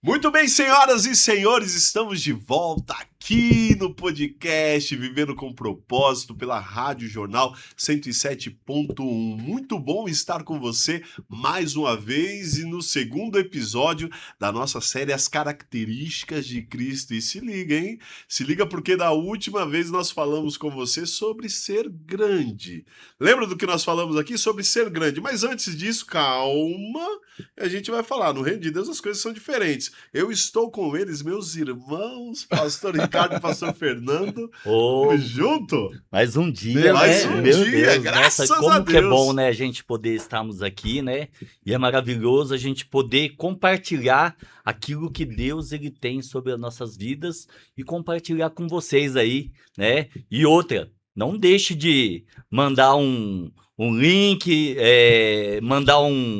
Muito bem, senhoras e senhores, estamos de volta aqui no podcast Vivendo com Propósito pela Rádio Jornal 107.1. Muito bom estar com você mais uma vez e no segundo episódio da nossa série As Características de Cristo. E se liga, hein? Se liga porque da última vez nós falamos com você sobre ser grande. Lembra do que nós falamos aqui? Sobre ser grande. Mas antes disso, calma, a gente vai falar. No reino de Deus as coisas são diferentes. Eu estou com eles, meus irmãos, pastor Ricardo e pastor Fernando. Tamo junto. Mais um dia, mais né? um Meu dia, Deus, graças nossa, como a que é Deus. bom, né, a gente poder estarmos aqui, né? E é maravilhoso a gente poder compartilhar aquilo que Deus ele tem sobre as nossas vidas e compartilhar com vocês aí, né? E outra, não deixe de mandar um link, mandar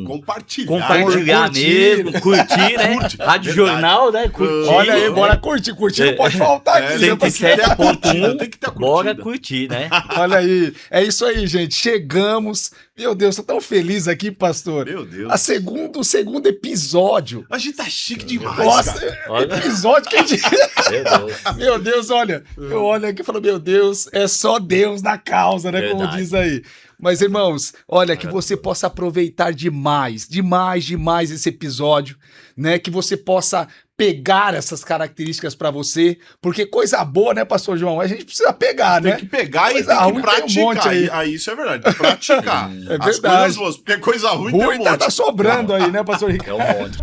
compartilhar mesmo, curtir, né? Rádio Jornal, né? Curtir. Olha aí, bora curtir. Curtir não pode faltar aqui. 107.1, bora curtir, né? Olha aí, é isso aí, gente. Chegamos. Meu Deus, tô tão feliz aqui, pastor. Meu Deus. O segundo episódio. A gente tá chique demais, Nossa, cara. episódio que a gente... Meu Deus. Meu Deus, olha. Eu olho aqui e falo, meu Deus, é só Deus na causa, né? Verdade. Como diz aí. Mas, irmãos, olha, que você possa aproveitar demais esse episódio, né? Que você possa pegar essas características pra você, porque coisa boa, né, pastor João? A gente precisa pegar, né? Tem que pegar e Coisa tem que ruim tem um monte praticar. aí. Isso é verdade, praticar. É As verdade. coisas boas, porque coisa ruim tem um Ruim monte. tá sobrando aí, né, pastor Ricardo? É um monte.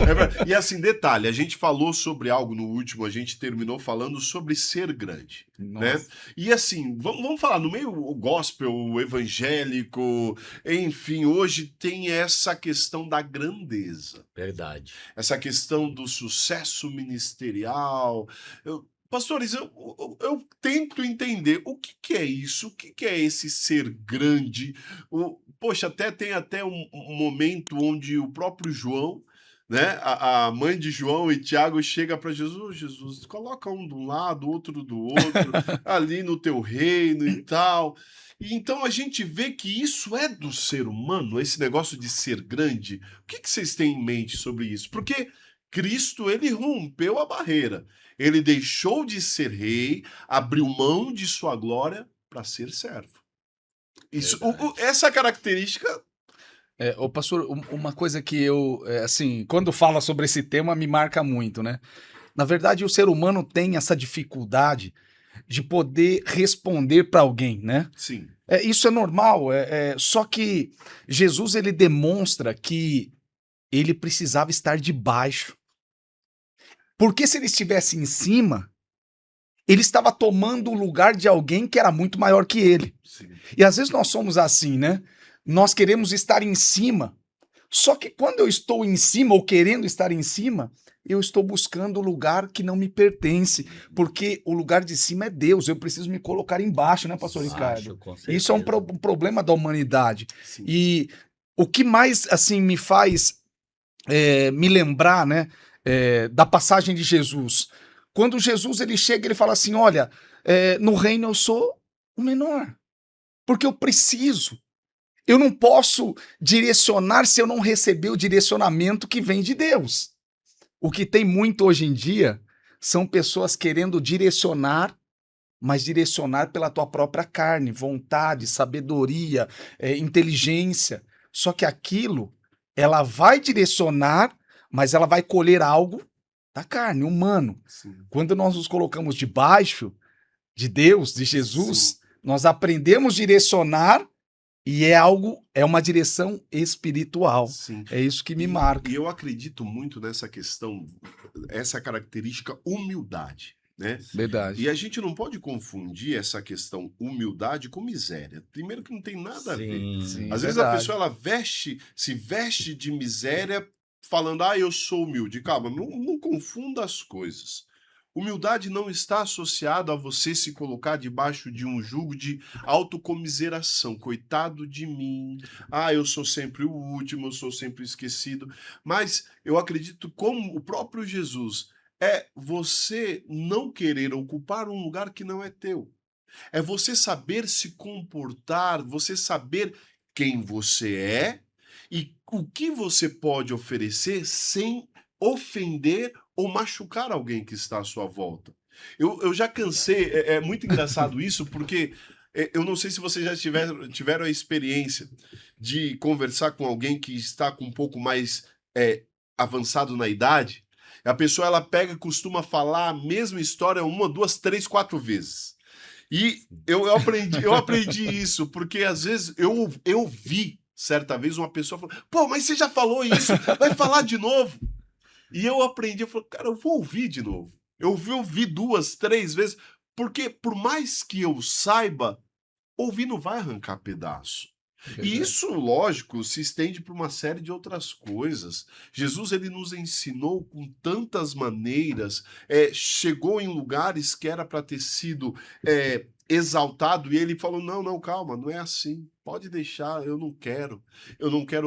É verdade. E assim, detalhe, a gente falou sobre algo no último, a gente terminou falando sobre ser grande, né? E assim, vamos falar, no meio gospel, evangélico, enfim, hoje tem essa questão da grandeza. Verdade. Essa questão do sucesso ministerial. Pastores, eu tento entender o que é isso, o que é esse ser grande. Poxa, tem até um momento onde o próprio João, né, a mãe de João e Tiago chega para Jesus, Jesus, coloca um de um lado, outro do outro, ali no teu reino e tal. E então a gente vê que isso é do ser humano, esse negócio de ser grande. O que vocês têm em mente sobre isso? Porque Cristo, ele rompeu a barreira. Ele deixou de ser rei, abriu mão de sua glória para ser servo. Isso, essa característica... Ô pastor, uma coisa que eu, assim, quando fala sobre esse tema me marca muito, né? Na verdade, o ser humano tem essa dificuldade de poder responder para alguém, né? Sim. Isso é normal, só que Jesus, ele demonstra que ele precisava estar debaixo. Porque se ele estivesse em cima, ele estava tomando o lugar de alguém que era muito maior que ele. Sim. E às vezes nós somos assim, né? Nós queremos estar em cima. Só que quando eu estou em cima ou querendo estar em cima, eu estou buscando o lugar que não me pertence. Porque o lugar de cima é Deus. Eu preciso me colocar embaixo, né, pastor Ricardo? Com certeza. Isso é um problema da humanidade. Sim. E o que mais, assim, me faz me lembrar, né, da passagem de Jesus. Quando Jesus, ele chega, ele fala assim, olha, no reino eu sou o menor. Porque eu preciso. Eu não posso direcionar se eu não receber o direcionamento que vem de Deus. O que tem muito hoje em dia são pessoas querendo direcionar, mas direcionar pela tua própria carne, vontade, sabedoria, inteligência. Só que aquilo, ela vai direcionar, mas ela vai colher algo da carne, humano. Sim. Quando nós nos colocamos debaixo de Deus, de Jesus, Sim. nós aprendemos a direcionar. E é uma direção espiritual. Sim. É isso que me marca. E eu acredito muito nessa questão, essa característica humildade, né? Verdade. E a gente não pode confundir essa questão humildade com miséria. Primeiro que não tem nada a ver. Sim, Às vezes a verdade. pessoa ela se veste de miséria falando, eu sou humilde. Calma, não confunda as coisas. Humildade não está associada a você se colocar debaixo de um jugo de autocomiseração. Coitado de mim. Eu sou sempre o último, eu sou sempre o esquecido. Mas eu acredito, como o próprio Jesus, é você não querer ocupar um lugar que não é teu. É você saber se comportar, você saber quem você é e o que você pode oferecer sem ofender ou machucar alguém que está à sua volta. Eu já cansei, é muito engraçado isso, porque eu não sei se vocês já tiveram a experiência de conversar com alguém que está com um pouco mais avançado na idade. A pessoa ela pega e costuma falar a mesma história uma, duas, três, quatro vezes. E eu aprendi isso, porque às vezes eu vi certa vez uma pessoa falando, pô, mas você já falou isso, vai falar de novo. E eu aprendi, eu falei, cara, eu vou ouvir de novo. Eu vou ouvir duas, três vezes, porque por mais que eu saiba, ouvir não vai arrancar pedaço. E Verdade. isso, lógico, se estende para uma série de outras coisas. Jesus ele nos ensinou com tantas maneiras, chegou em lugares que era para ter sido exaltado e ele falou: não, não, calma, não é assim. Pode deixar, eu não quero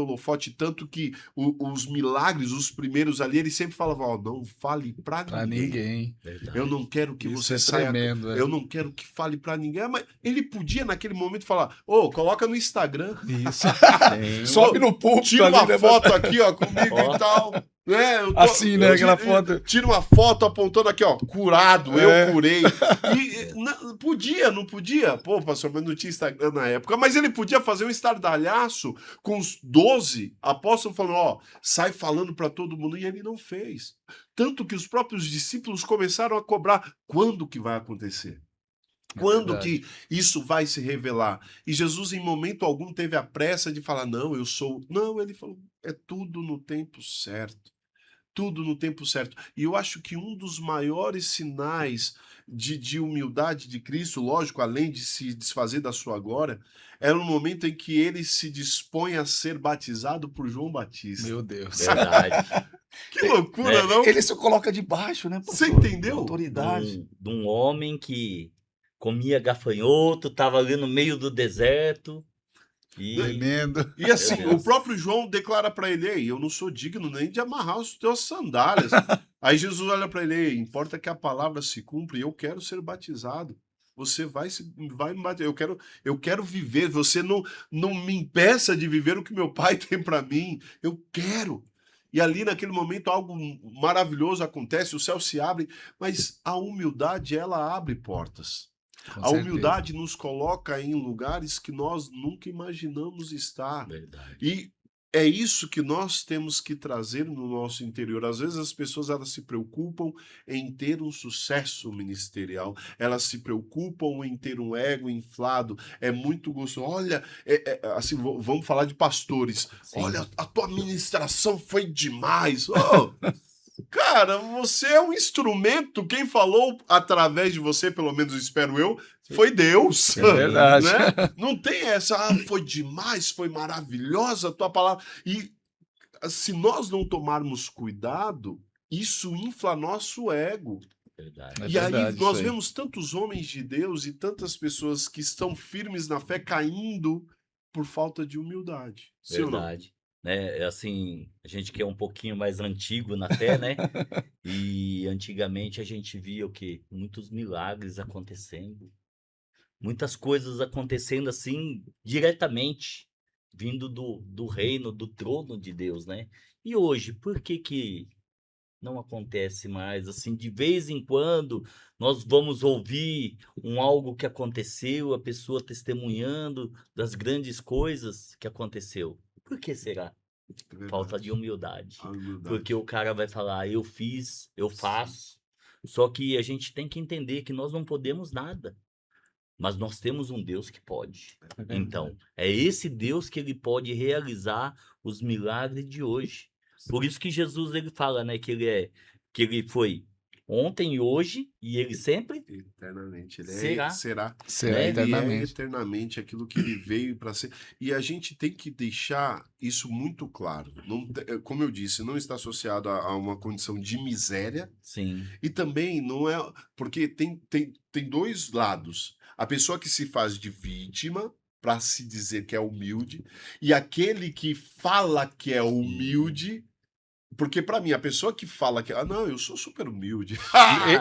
holofote. Tanto que os milagres, os primeiros ali, ele sempre falava: ó, não fale para Pra ninguém. ninguém. Verdade. Eu não quero que Isso você é saia. tremendo, Eu não quero que fale pra ninguém. Mas ele podia, naquele momento, falar: ô, coloca no Instagram. Isso. Sim. Sobe no púlpito Tira ali, uma né? foto aqui, ó, comigo Ó. e tal. Eu tô- Assim, né? eu Aquela tiro- foto. Tira uma foto apontando aqui, ó, curado, É. eu curei. Podia, não podia? Pô, pastor, mas não tinha Instagram na época. Mas ele podia fazer um estardalhaço com os 12 apóstolos falando: ó, sai falando pra todo mundo. E ele não fez. Tanto que os próprios discípulos começaram a cobrar: quando que vai acontecer? Quando verdade. que isso vai se revelar? E Jesus, em momento algum, teve a pressa de falar: não, eu sou. Não, ele falou: é tudo no tempo certo. Tudo no tempo certo. E eu acho que um dos maiores sinais de humildade de Cristo, lógico, além de se desfazer da sua glória, era no momento em que ele se dispõe a ser batizado por João Batista. Meu Deus. Verdade. Que loucura, não? Ele se coloca debaixo, né, Você pastor? entendeu? Autoridade. De um homem que comia gafanhoto, estava ali no meio do deserto. E, Tremendo. E assim, Meu o Deus. próprio João declara para ele: ei, eu não sou digno nem de amarrar as tuas sandálias. Aí Jesus olha para ele: ei, importa que a palavra se cumpra e eu quero ser batizado. Você vai me bater. Eu quero viver. Você não me impeça de viver o que meu pai tem para mim. Eu quero. E ali, naquele momento, algo maravilhoso acontece, o céu se abre, mas a humildade, ela abre portas. Com A certeza. humildade nos coloca em lugares que nós nunca imaginamos estar. Verdade. E é isso que nós temos que trazer no nosso interior. Às vezes as pessoas elas se preocupam em ter um sucesso ministerial, elas se preocupam em ter um ego inflado. É muito gostoso. Olha, assim, vamos falar de pastores. Sim. Olha, a tua ministração foi demais. Oh, cara, você é um instrumento. Quem falou através de você, pelo menos espero eu, foi Deus. É verdade. Né? Não tem essa, foi demais, foi maravilhosa a tua palavra. E se nós não tomarmos cuidado, isso infla nosso ego. Verdade. É E aí verdade, nós isso aí. vemos tantos homens de Deus e tantas pessoas que estão firmes na fé caindo por falta de humildade. Sim ou não? Verdade. Né? É assim, a gente que é um pouquinho mais antigo na fé, né? E antigamente a gente via o quê? Muitos milagres acontecendo. Muitas coisas acontecendo assim, diretamente, vindo do reino, do trono de Deus, né? E hoje, por que não acontece mais? Assim, de vez em quando, nós vamos ouvir algo que aconteceu, a pessoa testemunhando das grandes coisas que aconteceu. Por que será? Falta de humildade. A humildade. Porque o cara vai falar, eu fiz, eu faço. Só que a gente tem que entender que nós não podemos nada. Mas nós temos um Deus que pode. Então, é esse Deus que ele pode realizar os milagres de hoje. Por isso que Jesus ele fala, né, que ele foi ontem e hoje e ele sempre Eternamente. Ele será. será. Será Né? Ele é eternamente. eternamente aquilo que ele veio para ser. E a gente tem que deixar isso muito claro. Como eu disse, não está associado a uma condição de miséria Sim, e também não é. Porque tem dois lados. A pessoa que se faz de vítima para se dizer que é humilde e aquele que fala que é humilde Porque para mim, a pessoa que fala que, não, eu sou super humilde.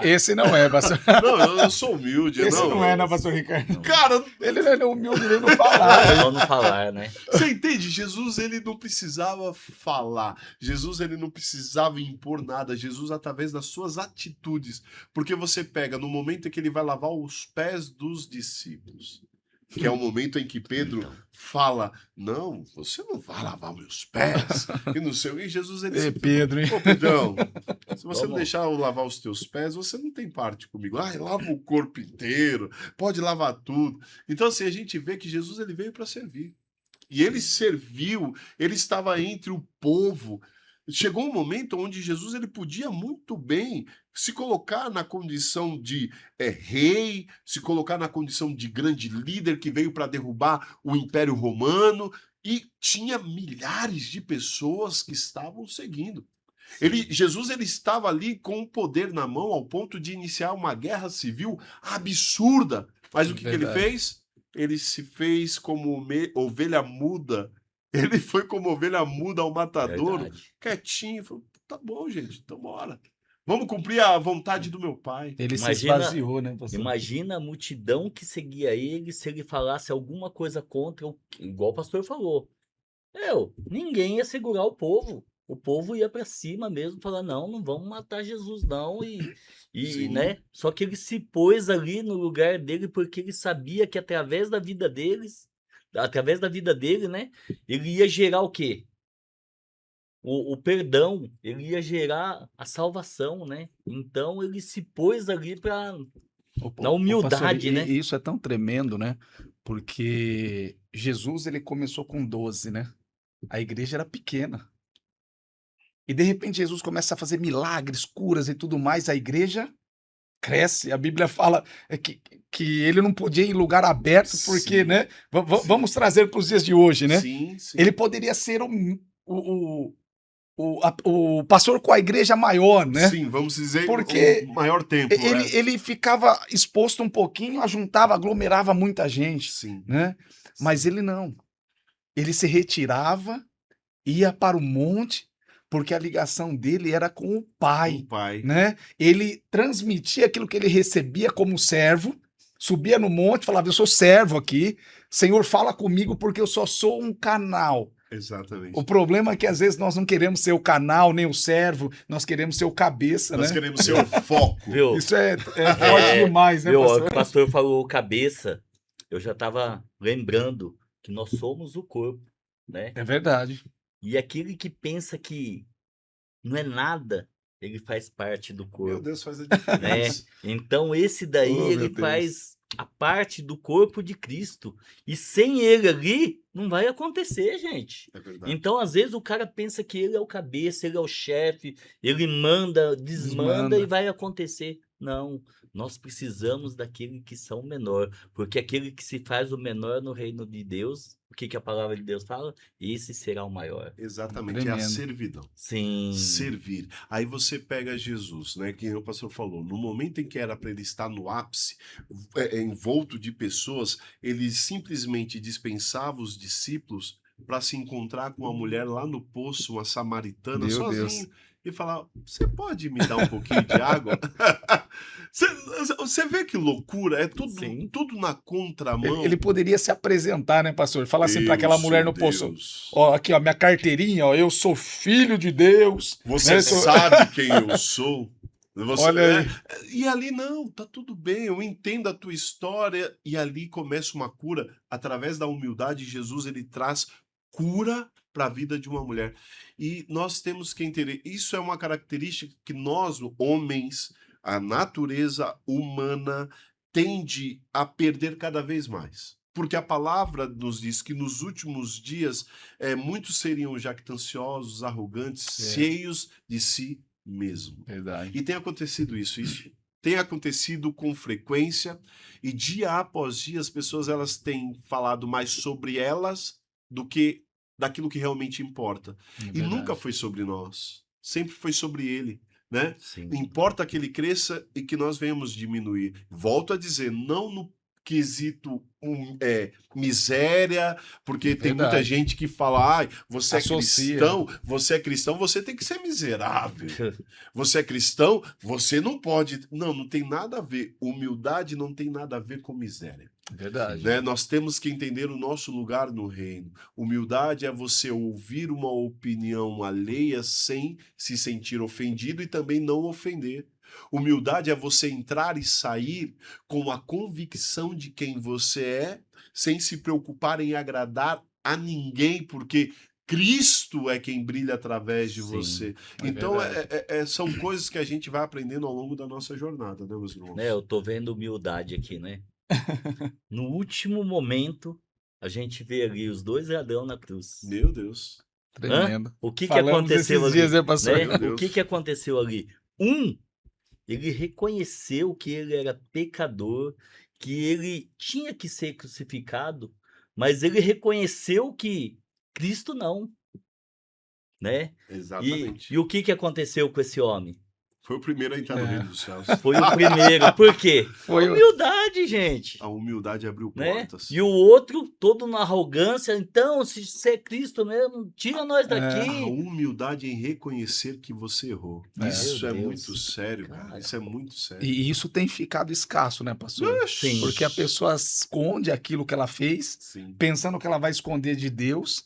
Esse não é, pastor. Não, eu sou humilde. Esse não é, eu- não, pastor Ricardo. Não. Cara, Ele não é humilde nem no falar. É só não falar, né? você entende? Jesus, ele não precisava falar. Jesus, ele não precisava impor nada. Jesus, através das suas atitudes. Porque você pega no momento em que ele vai lavar os pés dos discípulos, que é o momento em que Pedro Então. fala, não, você não vai lavar meus pés. E no seu... E Jesus, ele É sempre... Pedro, hein? Ô, Pedrão, se você não Vamos. deixar eu lavar os teus pés, você não tem parte comigo. Ai, lava o corpo inteiro, pode lavar tudo. Então, assim, a gente vê que Jesus, ele veio para servir. E ele serviu, ele estava entre o povo. Chegou um momento onde Jesus, ele podia muito bem se colocar na condição de rei, se colocar na condição de grande líder que veio para derrubar o Império Romano, e tinha milhares de pessoas que estavam seguindo. Jesus, ele estava ali com o poder na mão ao ponto de iniciar uma guerra civil absurda. Mas o que ele Verdade. fez? Ele se fez como ovelha muda. Ele foi como ovelha muda ao matadouro, Verdade. quietinho. Falou, tá bom, gente, então bora. Vamos cumprir a vontade do meu pai. Ele se Imagina- esvaziou, né, pastor? Imagina a multidão que seguia ele se ele falasse alguma coisa contra, igual o pastor falou. Ninguém ia segurar o povo. O povo ia para cima mesmo, falar, não vamos matar Jesus, não. Sim. Né? Só que ele se pôs ali no lugar dele porque ele sabia que através da vida dele, né? Ele ia gerar o quê? O perdão, ele ia gerar a salvação, né? Então ele se pôs ali para na humildade, pastor, né? e isso é tão tremendo, né? Porque Jesus, ele começou com 12, né? A igreja era pequena. E de repente Jesus começa a fazer milagres, curas e tudo mais, a igreja cresce. A Bíblia fala que ele não podia ir em lugar aberto, porque, Sim. né? Vamos trazer para os dias de hoje, né? Sim, sim. Ele poderia ser o pastor com a igreja maior, né? Sim, vamos dizer, Porque o maior tempo. Ele ficava exposto um pouquinho, ajuntava, aglomerava muita gente, Sim. né? Mas ele não. Ele se retirava, ia para o monte, porque a ligação dele era com o Pai, O pai. né? Ele transmitia aquilo que ele recebia como servo, subia no monte, falava, eu sou servo aqui, Senhor, fala comigo porque eu só sou um canal. Exatamente. O problema é que às vezes nós não queremos ser o canal, nem o servo, nós queremos ser o cabeça, Nós né? queremos ser o foco. Viu? Isso é forte demais, né, Viu? pastor? O pastor falou cabeça, eu já estava lembrando que nós somos o corpo, né? É verdade. E aquele que pensa que não é nada, ele faz parte do Meu corpo, Deus, faz a né? diferença. Então esse daí, Oh, meu ele Deus. faz a parte do corpo de Cristo. E sem ele ali, não vai acontecer, gente. É verdade. Então, às vezes, o cara pensa que ele é o cabeça, ele é o chefe, ele manda, desmanda e vai acontecer. Não, nós precisamos daquele que são menor, porque aquele que se faz o menor no reino de Deus, o que a palavra de Deus fala? Esse será o maior. Exatamente, é a Tremendo. servidão. Sim. Servir. Aí você pega Jesus, né? Que o pastor falou, no momento em que era para ele estar no ápice, envolto de pessoas, ele simplesmente dispensava os discípulos para se encontrar com uma mulher lá no poço, uma samaritana, Meu sozinho, Deus. e falar: você pode me dar um pouquinho de água? Você vê que loucura? É Sim. tudo na contramão. Ele poderia se apresentar, né, pastor? Falar assim para aquela Eu mulher sou no poço. Deus. Ó, aqui, ó, minha carteirinha, ó, eu sou filho de Deus. Você né? sabe quem eu sou? Você, Olha aí. E ali não, tá tudo bem, eu entendo a tua história, e ali começa uma cura. Através da humildade, Jesus, ele traz cura para a vida de uma mulher. E nós temos que entender, isso é uma característica que nós, homens, a natureza humana, tende a perder cada vez mais. Porque a palavra nos diz que nos últimos dias muitos seriam jactanciosos, arrogantes, cheios de si mesmo. Verdade. E tem acontecido isso tem acontecido com frequência, e dia após dia as pessoas elas têm falado mais sobre elas do que daquilo que realmente importa. E nunca foi sobre nós, sempre foi sobre ele, né? Sim. Importa que ele cresça e que nós venhamos diminuir. Volto a dizer, não quesito miséria, porque tem muita Verdade. gente que fala, ai, Associa. você é cristão, você tem que ser miserável. Você é cristão, você não pode. Não, não tem nada a ver. Humildade não tem nada a ver com miséria. Verdade. Né? Nós temos que entender o nosso lugar no reino. Humildade é você ouvir uma opinião alheia sem se sentir ofendido e também não ofender. Humildade é você entrar e sair com a convicção de quem você é, sem se preocupar em agradar a ninguém, porque Cristo é quem brilha através de Sim. você. É Então, verdade. são coisas que a gente vai aprendendo ao longo da nossa jornada, né, meus irmãos? Né, eu tô vendo humildade aqui, né? No último momento, a gente vê ali os dois ladrões na cruz. Meu Deus. Tremendo. O que Falamos aconteceu esses ali? dias, né, pastor? Né? Meu Deus. O que aconteceu ali? Ele reconheceu que ele era pecador, que ele tinha que ser crucificado, mas ele reconheceu que Cristo não, né? Exatamente. E o que aconteceu com esse homem? Foi o primeiro a entrar no É. reino dos céus. Foi o primeiro. Por quê? Foi o- Humildade, gente. A humildade abriu Né? portas. E o outro, todo na arrogância, então, se você é Cristo mesmo, tira nós A daqui. humildade em reconhecer que você errou. É. Isso Meu é Deus. muito sério, cara. Cara. Isso é muito sério. E isso tem ficado escasso, né, pastor? Sim. Porque a pessoa esconde aquilo que ela fez, Sim. pensando que ela vai esconder de Deus,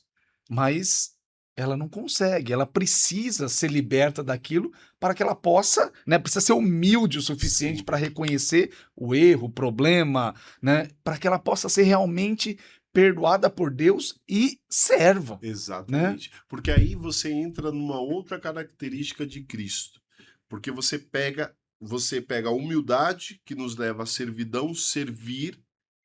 mas ela não consegue. Ela precisa ser liberta daquilo para que ela possa, né? Precisa ser humilde o suficiente Sim. para reconhecer o erro, o problema, né? Para que ela possa ser realmente perdoada por Deus e serva. Exatamente. Porque aí você entra numa outra característica de Cristo. Porque você pega a humildade que nos leva à servidão, servir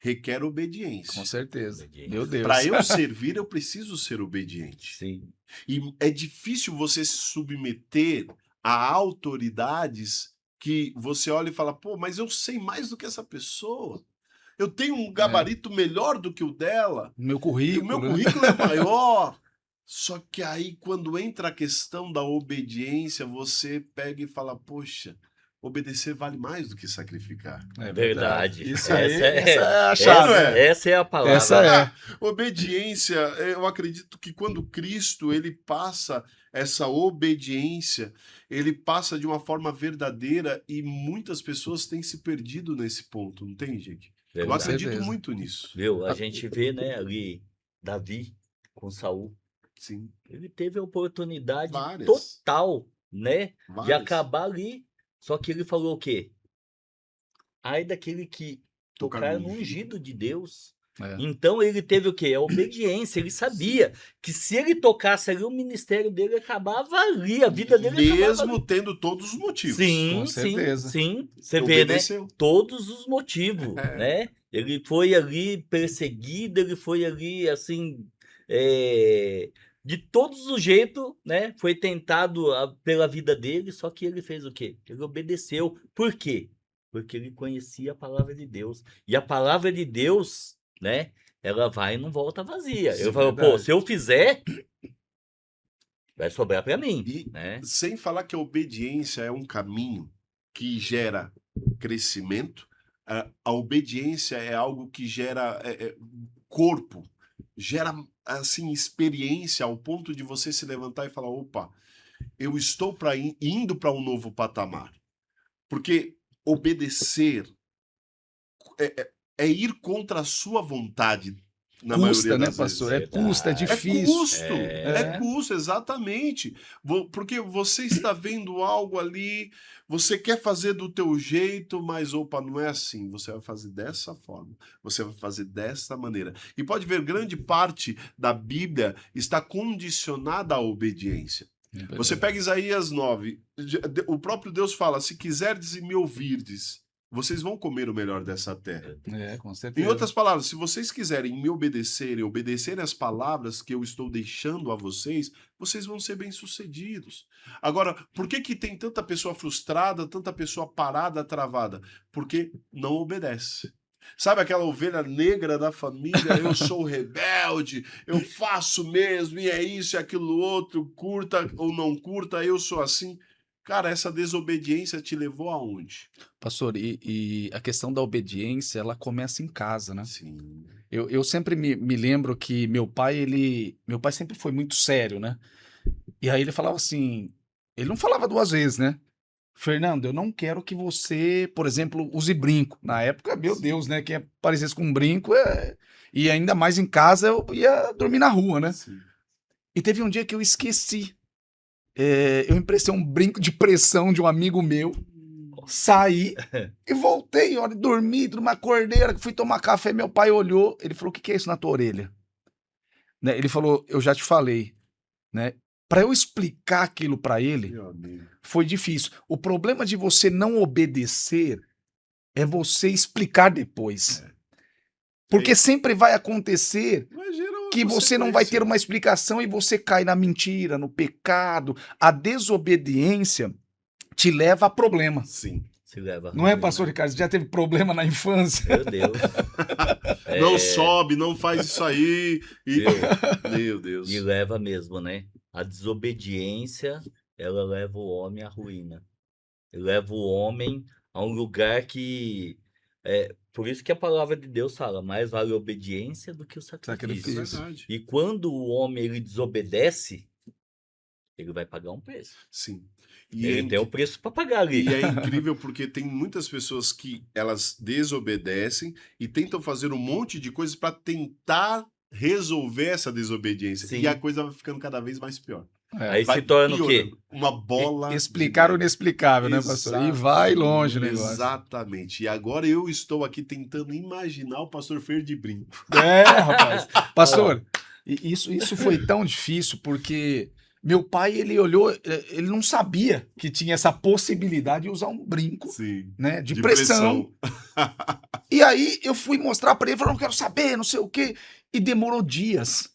requer obediência. Com certeza. Obediência. Meu Deus. Para eu servir, eu preciso ser obediente. Sim. E é difícil você se submeter a autoridades que você olha e fala, pô, mas eu sei mais do que essa pessoa. Eu tenho um gabarito melhor do que o dela. Meu E currículo. o meu né? currículo é maior. Só que aí, quando entra a questão da obediência, você pega e fala, poxa, obedecer vale mais do que sacrificar. É Verdade. Isso aí, Essa essa é a Essa chave. é. Essa é a palavra. Essa é. Obediência, eu acredito que quando Cristo ele passa essa obediência, ele passa de uma forma verdadeira e muitas pessoas têm se perdido nesse ponto, não tem, gente? Eu Verdade. acredito certeza. muito nisso. Viu? A gente vê, né, ali, Davi com Saul. Sim, Ele teve a oportunidade Várias. total, né, de várias. acabar ali. Só que ele falou o quê? Ai daquele que Tocar tocar no no ungido de Deus. É. Então ele teve o quê? A obediência. Ele sabia que se ele tocasse ali, o ministério dele acabava ali, a vida dele acabava Mesmo ali. tendo todos os motivos. Sim, Com sim, certeza. sim. Você vê, né? Obedeceu. Todos os motivos, É. né? Ele foi ali perseguido, ele foi ali, assim, de todos os jeitos, né? Foi tentado pela vida dele, só que ele fez o quê? Ele obedeceu. Por quê? Porque ele conhecia a palavra de Deus. E a palavra de Deus, né? Ela vai e não volta vazia. Sim, Ele falou, pô, verdade. se eu fizer, vai sobrar para mim, E né? sem falar que a obediência é um caminho que gera crescimento, a obediência é algo que gera corpo, gera assim experiência ao ponto de você se levantar e falar, opa, eu estou indo para um novo patamar. Porque obedecer é ir contra a sua vontade na Custa, maioria né, das pastor? vezes. É custa, é Verdade. difícil. É custo, exatamente. Porque você está vendo algo ali, você quer fazer do teu jeito, mas opa, não é assim. Você vai fazer dessa forma, você vai fazer dessa maneira. E pode ver, grande parte da Bíblia está condicionada à obediência. Você pega Isaías 9, o próprio Deus fala, se quiserdes e me ouvirdes, vocês vão comer o melhor dessa terra. É, com certeza. Em outras palavras, se vocês quiserem me obedecerem as palavras que eu estou deixando a vocês, vocês vão ser bem-sucedidos. Agora, por que tem tanta pessoa frustrada, tanta pessoa parada, travada? Porque não obedece. Sabe aquela ovelha negra da família? Eu sou rebelde, eu faço mesmo, e é isso e aquilo outro, curta ou não curta, eu sou assim. Cara, essa desobediência te levou aonde? Pastor, e a questão da obediência, ela começa em casa, né? Sim. Eu sempre me lembro que meu pai sempre foi muito sério, né? E aí ele falava assim, ele não falava duas vezes, né? Fernando, eu não quero que você, por exemplo, use brinco. Na época, meu Sim. Deus, né? Quem aparecesse com brinco, e ainda mais em casa, eu ia dormir na rua, né? Sim. E teve um dia que eu esqueci. Eu emprestei um brinco de pressão de um amigo meu, saí e voltei, olha, dormi, numa cordeira, que fui tomar café, meu pai olhou, ele falou, o que que é isso na tua orelha? Né? Ele falou, eu já te falei, né? Para eu explicar aquilo para ele, Meu amigo. foi difícil. O problema de você não obedecer é você explicar depois. Porque sempre vai acontecer Mas gera uma que você não vai ter consequência. uma explicação e você cai na mentira, no pecado. A desobediência te leva a problema. Sim. Se leva. Não é, pastor Ricardo? Você já teve problema na infância? Meu Deus. Não É, sobe, não faz isso aí. E... viu? Meu Deus. E leva mesmo, né? A desobediência, ela leva o homem à ruína. Leva o homem a um lugar que... por isso que a palavra de Deus fala, mais vale a obediência do que o É sacrifício. Sacrifício. verdade. E quando o homem ele desobedece, ele vai pagar um preço. Sim. E Ele tem um preço para pagar ali. E é incrível porque tem muitas pessoas que elas desobedecem e tentam fazer um monte de coisas para tentar resolver essa desobediência. Sim. E a coisa vai ficando cada vez mais pior. Aí Vai se torna o quê? piorando. Uma bola. Explicar de o neve. inexplicável, né, pastor? E vai longe o negócio. Exatamente. E agora eu estou aqui tentando imaginar o pastor Fer de brinco. Rapaz. Pastor, isso foi tão difícil porque meu pai, ele olhou, ele não sabia que tinha essa possibilidade de usar um brinco, Sim. né, de pressão. E aí eu fui mostrar para ele, falou, não quero saber, não sei o quê. E demorou dias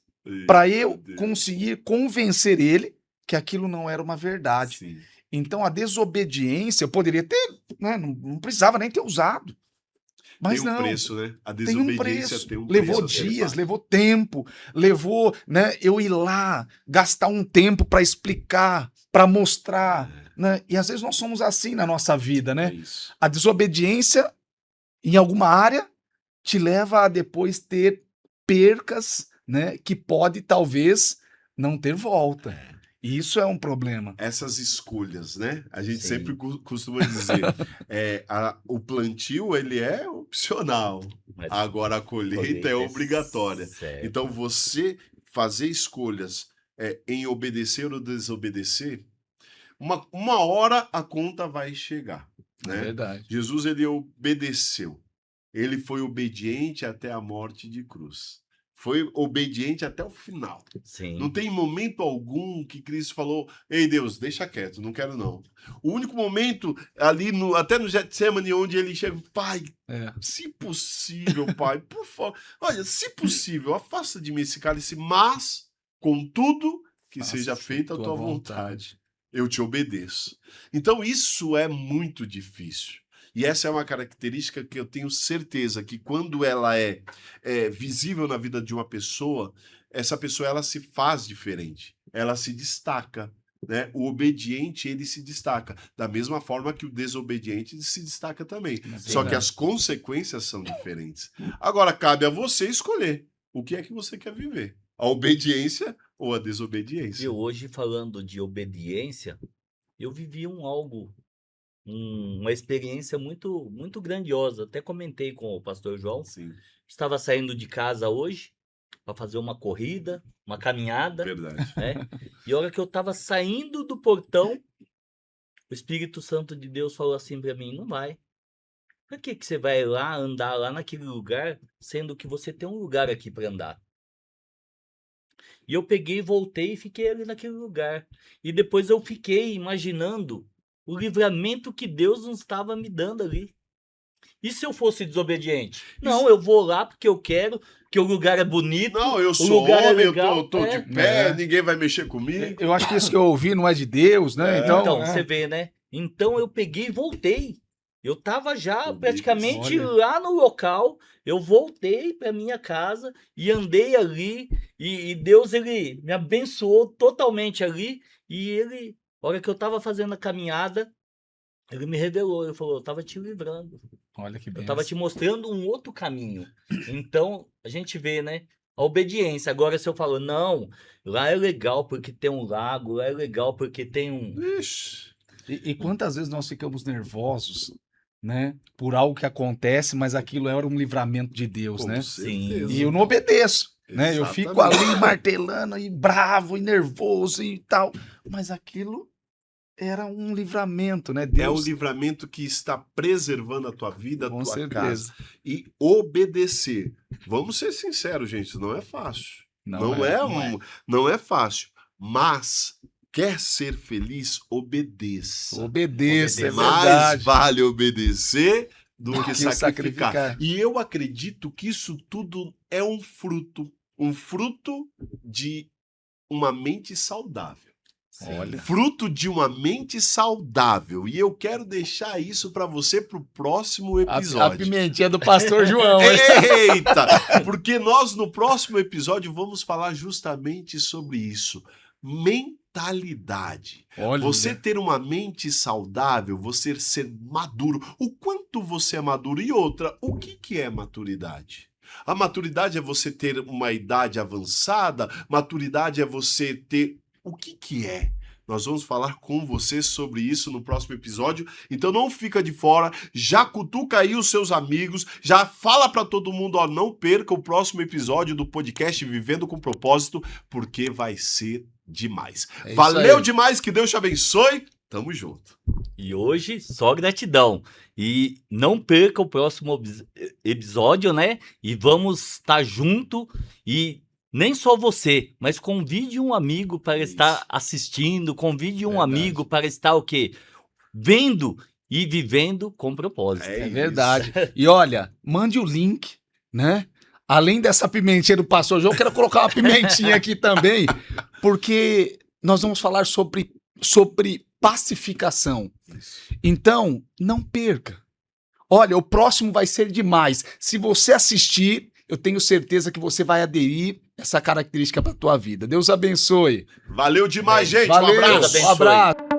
para eu conseguir convencer ele que aquilo não era uma verdade. Sim. Então a desobediência, eu poderia ter, né, não precisava nem ter usado. Mas tem um não. preço, né? A Tem um desobediência preço. tem um Levou preço a ser dias, pago. levou tempo, levou, né, eu ir lá, gastar um tempo para explicar, para mostrar, né? E às vezes nós somos assim na nossa vida, É né? isso. A desobediência em alguma área te leva a depois ter percas, né, que pode talvez não ter volta. E isso é um problema. Essas escolhas, né? A gente Sim. sempre costuma dizer, o plantio ele é opcional, Mas agora a colheita é obrigatória. Certo. Então você fazer escolhas em obedecer ou desobedecer, uma hora a conta vai chegar, É né? verdade. Jesus ele obedeceu, ele foi obediente até a morte de cruz. Foi obediente até o final. Sim. Não tem momento algum que Cristo falou, ei Deus, deixa quieto, não quero não. O único momento ali, até no Getsemane, onde ele chega, pai, se possível, pai, por favor, olha, se possível, afasta de mim esse cálice, mas, contudo, que seja feita a tua vontade. Eu te obedeço. Então isso é muito difícil. E essa é uma característica que eu tenho certeza que quando ela é visível na vida de uma pessoa, essa pessoa ela se faz diferente, ela se destaca, né? O obediente ele se destaca, da mesma forma que o desobediente se destaca também. Só que as consequências são diferentes. Agora cabe a você escolher o que é que você quer viver, a obediência ou a desobediência. E hoje, falando de obediência, eu vivi uma experiência muito, muito grandiosa. Até comentei com o pastor João. Sim, Estava saindo de casa hoje para fazer uma corrida, uma caminhada, verdade. né? E a hora que eu estava saindo do portão, o Espírito Santo de Deus falou assim para mim, não vai. Para que você vai lá, andar lá naquele lugar, sendo que você tem um lugar aqui para andar? E eu peguei, voltei e fiquei ali naquele lugar. E depois eu fiquei imaginando o livramento que Deus não estava me dando ali. E se eu fosse desobediente? Não, eu vou lá porque eu quero, porque o lugar é bonito. Não, eu o sou lugar é homem, legal. eu tô de pé, ninguém vai mexer comigo. Eu acho que isso que eu ouvi não é de Deus, né? Então, você vê, né? Então eu peguei e voltei. Eu tava já praticamente Olha. lá no local. Eu voltei para minha casa e andei ali. E Deus, ele me abençoou totalmente ali. E ele, A hora que eu tava fazendo a caminhada, ele me revelou, ele falou, eu tava te livrando. Olha que Eu benção. tava te mostrando um outro caminho. Então, a gente vê, né? A obediência. Agora, se eu falo, não, lá é legal porque tem um lago, lá é legal porque tem um... Ixi, E quantas vezes nós ficamos nervosos, né? Por algo que acontece, mas aquilo era um livramento de Deus, com né? certeza. E eu não obedeço, né? Eu fico Exatamente. ali martelando e bravo e nervoso e tal. Mas aquilo era um livramento, né? É o Deus, livramento que está preservando a tua vida, a com tua certeza. casa. E obedecer. Vamos ser sinceros, gente, isso não é fácil. Não é fácil. Mas quer ser feliz, obedeça. Obedeça, é Mais verdade. vale obedecer do que que sacrificar. sacrificar. E eu acredito que isso tudo é um fruto de uma mente saudável. Olha. Fruto de uma mente saudável. E eu quero deixar isso para você pro próximo A episódio. pimentinha do pastor João. hein? Eita! Porque nós no próximo episódio vamos falar justamente sobre isso. Mentalidade. Olha. Você ter uma mente saudável, você ser maduro. O quanto você é maduro? E outra, o que é maturidade? A maturidade é você ter uma idade avançada? Maturidade é você ter... O que é? Nós vamos falar com você sobre isso no próximo episódio. Então não fica de fora, já cutuca aí os seus amigos, já fala para todo mundo, ó, não perca o próximo episódio do podcast Vivendo com Propósito, porque vai ser demais. É isso Valeu aí. demais, que Deus te abençoe. Tamo junto. E hoje, só gratidão. E não perca o próximo episódio, né? E vamos estar junto e nem só você, mas convide um amigo para estar assistindo, convide um Verdade. amigo para estar o quê? Vendo e vivendo com propósito. É isso. verdade. E olha, mande o link, né? Além dessa pimentinha do pastor João, eu quero colocar uma pimentinha aqui também, porque nós vamos falar sobre pacificação. Isso. Então, não perca. Olha, o próximo vai ser demais. Se você assistir, eu tenho certeza que você vai aderir essa característica para a tua vida. Deus abençoe. Valeu demais, gente. Valeu, Um abraço. abençoe. um abraço.